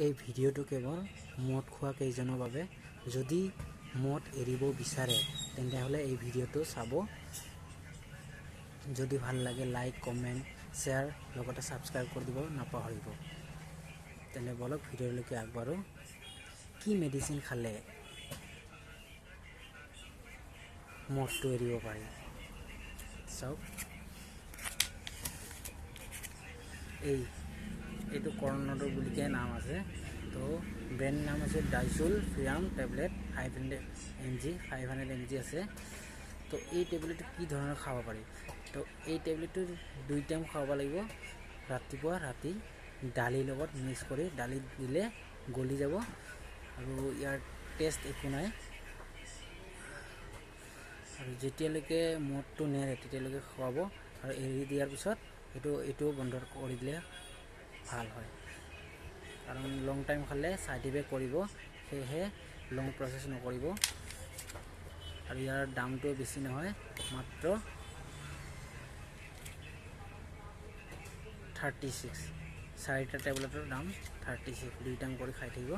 এই ভিডিঅ'টো কেৱল মদ খোৱা কেইজনৰ বাবে। যদি মদ এৰিব বিচাৰে তেন্তে এই ভিডিঅ'টো চাব। যদি ভাল লাগে লাইক কমেণ্ট শ্বেয়াৰ লগতে ছাবস্ক্ৰাইব কৰি দিব নাপাহৰিব। তেনে বলক ভিডিঅ'লৈকে আগবাঢ়ো। কি মেডিচিন খালে মদটো এৰিব পাৰি চাওক। এইটো কৰ্ণডৰ বুলিকে নাম আছে। তো ব্ৰেণ্ড নাম আছে ডাইচুল ফিৰাম টেবলেট 500 mg আছে। তো এই টেবলেটটো কি ধৰণৰ খাব পাৰি? তো এই টেবলেটটো 2 টাইম খাব লাগিব, ৰাতিপুৱা ৰাতি দালিৰ লগত মিক্স কৰি দালিত দিলে গলি যাব আৰু ইয়াৰ টেষ্ট একো নাই। আৰু যেতিয়ালৈকে মদটো নেৰে তেতিয়ালৈকে খুৱাব আৰু এৰি দিয়াৰ পিছত এইটো বন্ধ কৰি দিলে ভাল হয়। কাৰণ লং টাইম খালে ছাইড ইফেক্ট কৰিব, সেয়েহে লং প্ৰচেছ নকৰিব। আৰু ইয়াৰ দামটো বেছি নহয়, মাত্ৰ 36। 4টা টেবলেটৰ দাম 36। 2 টাইম কৰি খাই থাকিব।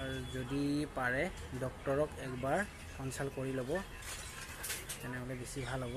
আৰু যদি পাৰে ডক্তৰক একবাৰ কনচাল্ট কৰি ল'ব, তেনেহ'লে বেছি ভাল হ'ব।